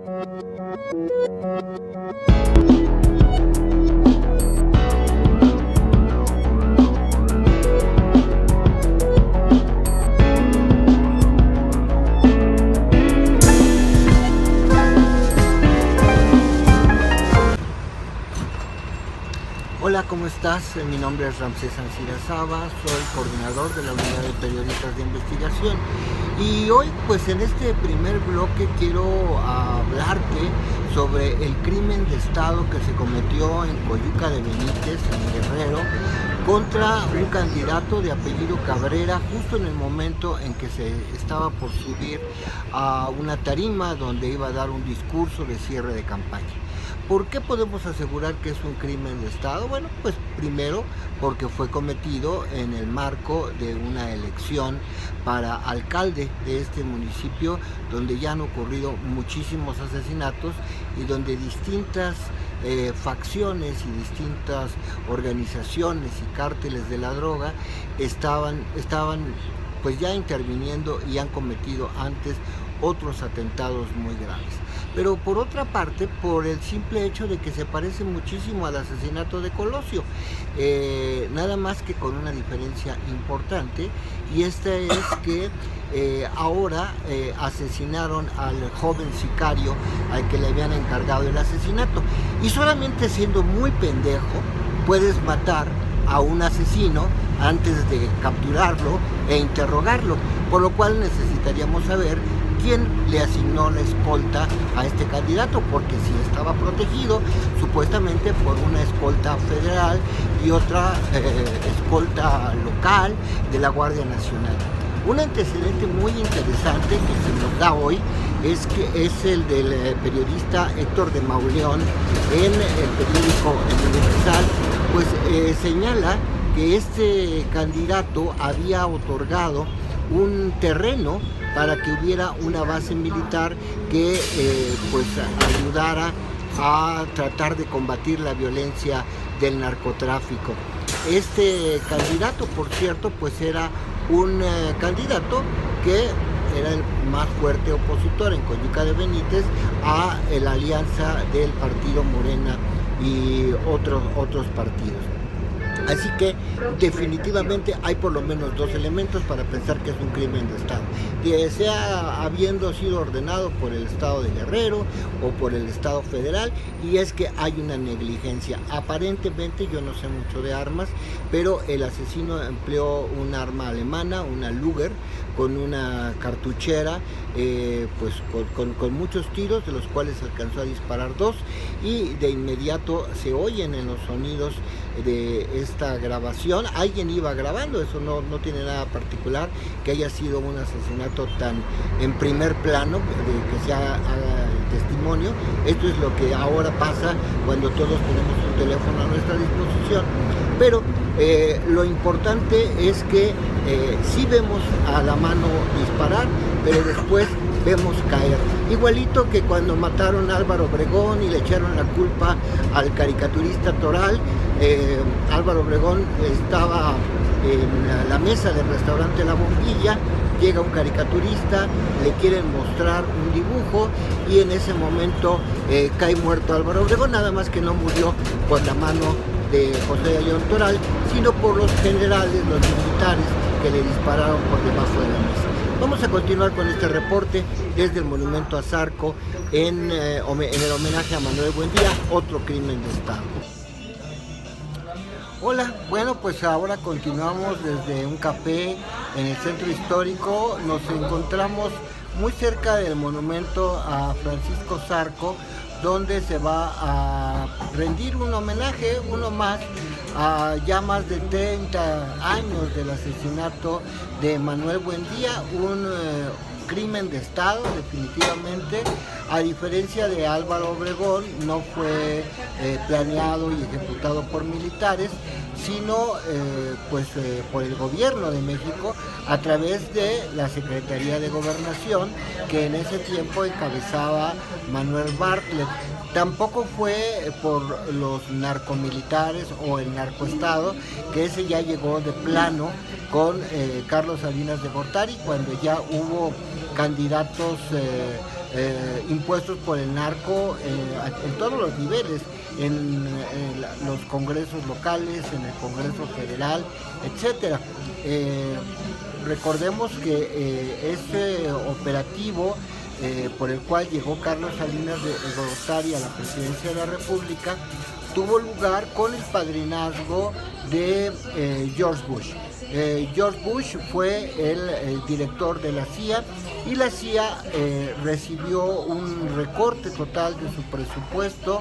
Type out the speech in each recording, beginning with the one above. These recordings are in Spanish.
Hola, ¿cómo estás? Mi nombre es Ramsés Ancira-Saba, soy coordinador de la Unidad de Periodistas de Investigación y hoy pues en este primer bloque quiero hablarte sobre el crimen de Estado que se cometió en Coyuca de Benítez, en Guerrero, contra un candidato de apellido Cabrera justo en el momento en que se estaba por subir a una tarima donde iba a dar un discurso de cierre de campaña. ¿Por qué podemos asegurar que es un crimen de Estado? Bueno, pues primero porque fue cometido en el marco de una elección para alcalde de este municipio, donde ya han ocurrido muchísimos asesinatos y donde distintas facciones y distintas organizaciones y cárteles de la droga estaban pues ya interviniendo y han cometido antes otros atentados muy graves. Pero por otra parte, por el simple hecho de que se parece muchísimo al asesinato de Colosio, nada más que con una diferencia importante, y esta es que ahora asesinaron al joven sicario al que le habían encargado el asesinato, y solamente siendo muy pendejo puedes matar a un asesino antes de capturarlo e interrogarlo, por lo cual necesitaríamos saber quién le asignó la escolta a este candidato, porque si estaba protegido supuestamente por una escolta federal y otra escolta local de la Guardia Nacional. Un antecedente muy interesante que se nos da hoy es el del periodista Héctor de Mauleón en el periódico El Universal, pues señala que este candidato había otorgado un terreno para que hubiera una base militar que pues ayudara a tratar de combatir la violencia del narcotráfico. Este candidato, por cierto, pues era un candidato que era el más fuerte opositor en Coyuca de Benítez a la alianza del partido Morena y otros partidos. Así que definitivamente hay por lo menos dos elementos para pensar que es un crimen de Estado, que sea habiendo sido ordenado por el Estado de Guerrero o por el Estado federal, y es que hay una negligencia. Aparentemente, yo no sé mucho de armas, pero el asesino empleó un arma alemana, una Luger, con una cartuchera, pues con muchos tiros, de los cuales alcanzó a disparar dos, y de inmediato se oyen en los sonidos de esta grabación. Alguien iba grabando, eso no tiene nada particular que haya sido un asesinato tan en primer plano, de que se haga el testimonio. Esto es lo que ahora pasa cuando todos tenemos un teléfono a nuestra disposición. Pero lo importante es que sí vemos a la mano disparar, pero después vemos caer. Igualito que cuando mataron a Álvaro Obregón y le echaron la culpa al caricaturista Toral. Álvaro Obregón estaba en la mesa del restaurante La Bombilla, llega un caricaturista, le quieren mostrar un dibujo y en ese momento cae muerto Álvaro Obregón, nada más que no murió por la mano de José Ayllón Toral, sino por los generales, los militares que le dispararon por debajo de la mesa. Vamos a continuar con este reporte desde el Monumento a Zarco en el homenaje a Manuel Buendía, otro crimen de Estado. Hola, bueno, pues ahora continuamos desde un café en el centro histórico. Nos encontramos muy cerca del monumento a Francisco Zarco, donde se va a rendir un homenaje, uno más, a ya más de 30 años del asesinato de Manuel Buendía, un crimen de Estado definitivamente. A diferencia de Álvaro Obregón, no fue planeado y ejecutado por militares, sino por el gobierno de México a través de la Secretaría de Gobernación, que en ese tiempo encabezaba Manuel Bartlett. Tampoco fue por los narcomilitares o el narcoestado, que ese ya llegó de plano con Carlos Salinas de Gortari, cuando ya hubo candidatos impuestos por el narco en todos los niveles, en los congresos locales, en el Congreso Federal, etcétera. Recordemos que ese operativo por el cual llegó Carlos Salinas de Gortari a la presidencia de la República tuvo lugar con el padrinazgo de George Bush. George Bush fue el director de la CIA y la CIA recibió un recorte total de su presupuesto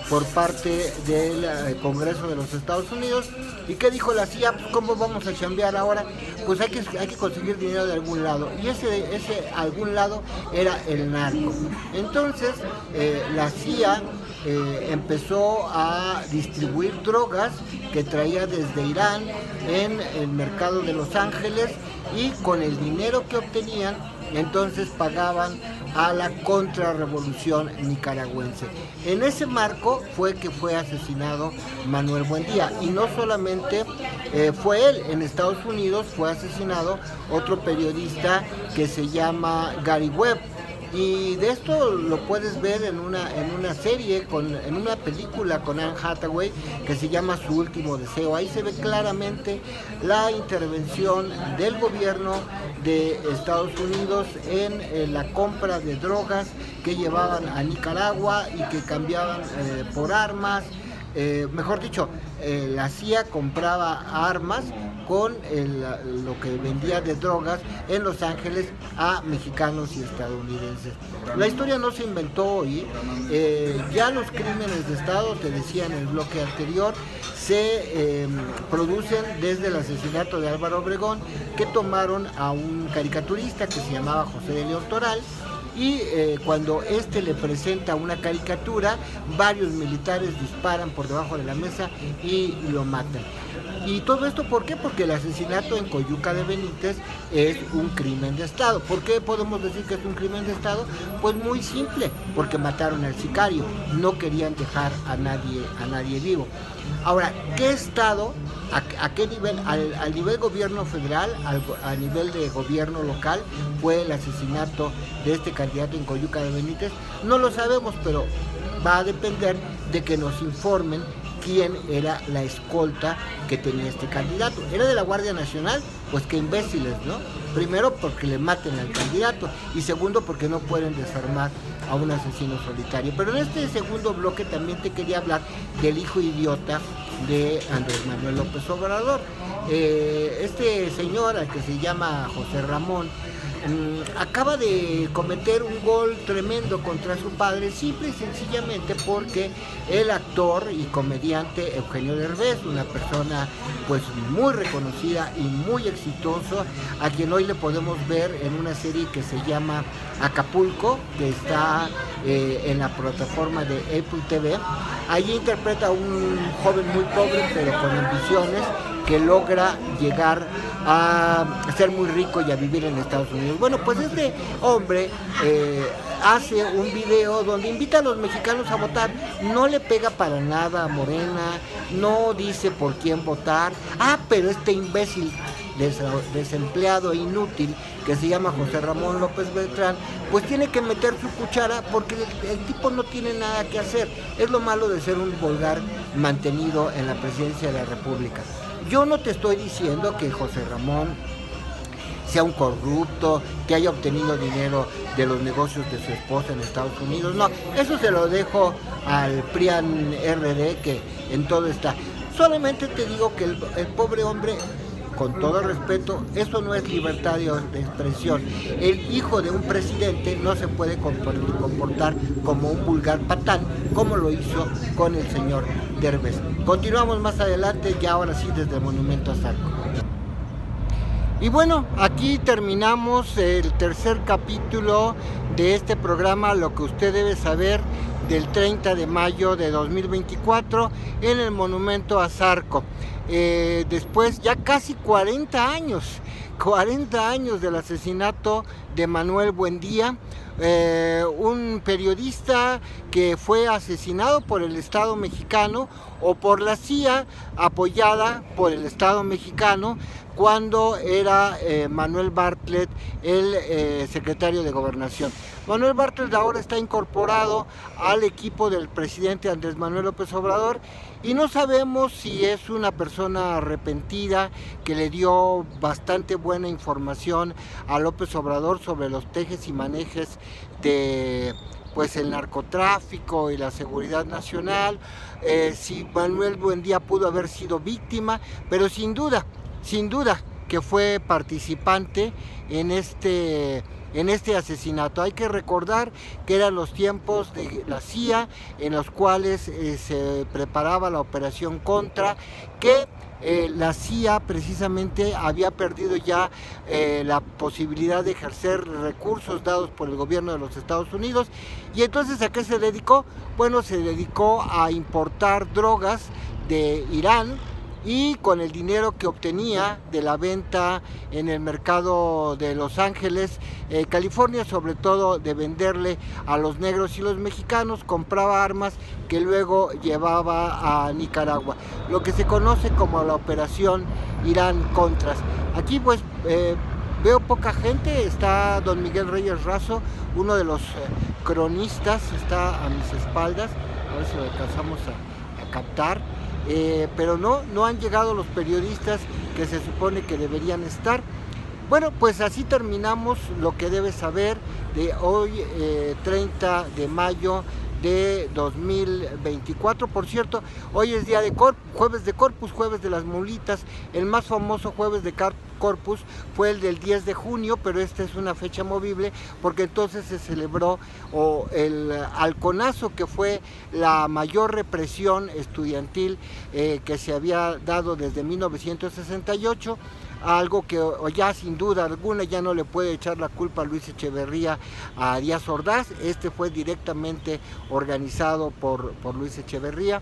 por parte del Congreso de los Estados Unidos. ¿Y qué dijo la CIA? Pues, ¿cómo vamos a chambear ahora? Pues hay que conseguir dinero de algún lado, y ese algún lado era el narco. Entonces la CIA empezó a distribuir drogas que traía desde Irán en el mercado de Los Ángeles, y con el dinero que obtenían entonces pagaban a la contrarrevolución nicaragüense. En ese marco fue que fue asesinado Manuel Buendía, y no solamente fue él. En Estados Unidos fue asesinado otro periodista que se llama Gary Webb, y de esto lo puedes ver en una serie, en una película con Anne Hathaway que se llama Su último deseo. Ahí se ve claramente la intervención del gobierno de Estados Unidos en la compra de drogas que llevaban a Nicaragua y que cambiaban por armas. Mejor dicho, la CIA compraba armas con lo que vendía de drogas en Los Ángeles a mexicanos y estadounidenses. La historia no se inventó hoy. Ya los crímenes de Estado, te decía en el bloque anterior, se producen desde el asesinato de Álvaro Obregón, que tomaron a un caricaturista que se llamaba José de León Toral, y cuando este le presenta una caricatura, varios militares disparan por debajo de la mesa y lo matan. ¿Y todo esto por qué? Porque el asesinato en Coyuca de Benítez es un crimen de Estado. ¿Por qué podemos decir que es un crimen de Estado? Pues muy simple, porque mataron al sicario, no querían dejar a nadie vivo. Ahora, ¿qué Estado, a qué nivel? Al nivel gobierno federal, a nivel de gobierno local, fue el asesinato de este candidato en Coyuca de Benítez? No lo sabemos, pero va a depender de que nos informen quién era la escolta que tenía este candidato. ¿Era de la Guardia Nacional? Pues qué imbéciles, ¿no? Primero, porque le maten al candidato, y segundo, porque no pueden desarmar a un asesino solitario. Pero en este segundo bloque también te quería hablar del hijo idiota de Andrés Manuel López Obrador. Este señor, al que se llama José Ramón, acaba de cometer un gol tremendo contra su padre, simple y sencillamente porque el actor y comediante Eugenio Derbez, una persona pues muy reconocida y muy exitoso, a quien hoy le podemos ver en una serie que se llama Acapulco, que está en la plataforma de Apple TV. Allí interpreta a un joven muy pobre pero con ambiciones, que logra llegar a ser muy rico y a vivir en Estados Unidos. Bueno, pues este hombre hace un video donde invita a los mexicanos a votar. No le pega para nada a Morena, no dice por quién votar. Pero este imbécil desempleado e inútil que se llama José Ramón López Beltrán, pues tiene que meter su cuchara, porque el tipo no tiene nada que hacer. Es lo malo de ser un vulgar mantenido en la presidencia de la República. Yo no te estoy diciendo que José Ramón sea un corrupto, que haya obtenido dinero de los negocios de su esposa en Estados Unidos. No, eso se lo dejo al PRIAN RD, que en todo está. Solamente te digo que el pobre hombre, con todo respeto, eso no es libertad de expresión. El hijo de un presidente no se puede comportar como un vulgar patán, como lo hizo con el señor Derbez. Continuamos más adelante, ya ahora sí desde el Monumento a Zarco. Y bueno, aquí terminamos el tercer capítulo de este programa, Lo que usted debe saber, del 30 de mayo de 2024 en el Monumento a Zarco. Después, ya casi 40 años del asesinato de Manuel Buendía, un periodista que fue asesinado por el Estado mexicano o por la CIA, apoyada por el Estado mexicano, cuando era Manuel Bartlett el secretario de Gobernación. Manuel Bartlett ahora está incorporado al equipo del presidente Andrés Manuel López Obrador y no sabemos si es una persona arrepentida que le dio bastante buena información a López Obrador sobre los tejes y manejes de pues el narcotráfico y la seguridad nacional, si Manuel Buendía pudo haber sido víctima, pero sin duda que fue participante en este asesinato. Hay que recordar que eran los tiempos de la CIA en los cuales se preparaba la operación Contra, que la CIA precisamente había perdido ya la posibilidad de ejercer recursos dados por el gobierno de los Estados Unidos. Y entonces, ¿a qué se dedicó? Bueno, se dedicó a importar drogas de Irán, y con el dinero que obtenía de la venta en el mercado de Los Ángeles, California, sobre todo de venderle a los negros y los mexicanos, compraba armas que luego llevaba a Nicaragua, lo que se conoce como la operación Irán-Contras. Aquí pues veo poca gente, está don Miguel Reyes Razo, uno de los cronistas, está a mis espaldas, a ver si lo alcanzamos a captar. Pero no han llegado los periodistas que se supone que deberían estar. Bueno, pues así terminamos lo que debes saber de hoy, 30 de mayo de 2024. Por cierto, hoy es día de jueves de Corpus, jueves de las mulitas. El más famoso jueves de Corpus fue el del 10 de junio, pero esta es una fecha movible porque entonces se celebró el halconazo, que fue la mayor represión estudiantil que se había dado desde 1968. Algo que ya sin duda alguna ya no le puede echar la culpa a Luis Echeverría, a Díaz Ordaz. Este fue directamente organizado por Luis Echeverría.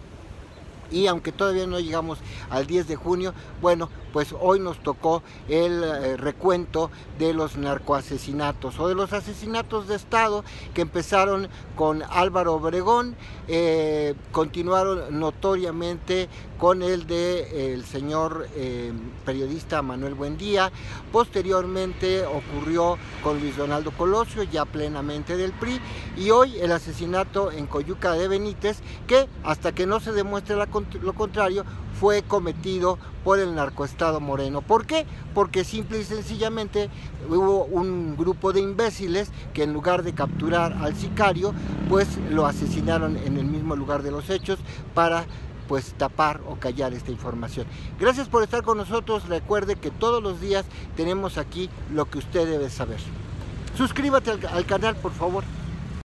Y aunque todavía no llegamos al 10 de junio, bueno, pues hoy nos tocó el recuento de los narcoasesinatos o de los asesinatos de Estado que empezaron con Álvaro Obregón, continuaron notoriamente con el de el señor periodista Manuel Buendía, posteriormente ocurrió con Luis Donaldo Colosio, ya plenamente del PRI, y hoy el asesinato en Coyuca de Benítez, que hasta que no se demuestre lo contrario, fue cometido por el narcoestado Moreno. ¿Por qué? Porque simple y sencillamente hubo un grupo de imbéciles que en lugar de capturar al sicario, pues lo asesinaron en el mismo lugar de los hechos para pues tapar o callar esta información. Gracias por estar con nosotros. Recuerde que todos los días tenemos aquí lo que usted debe saber. Suscríbete al canal, por favor.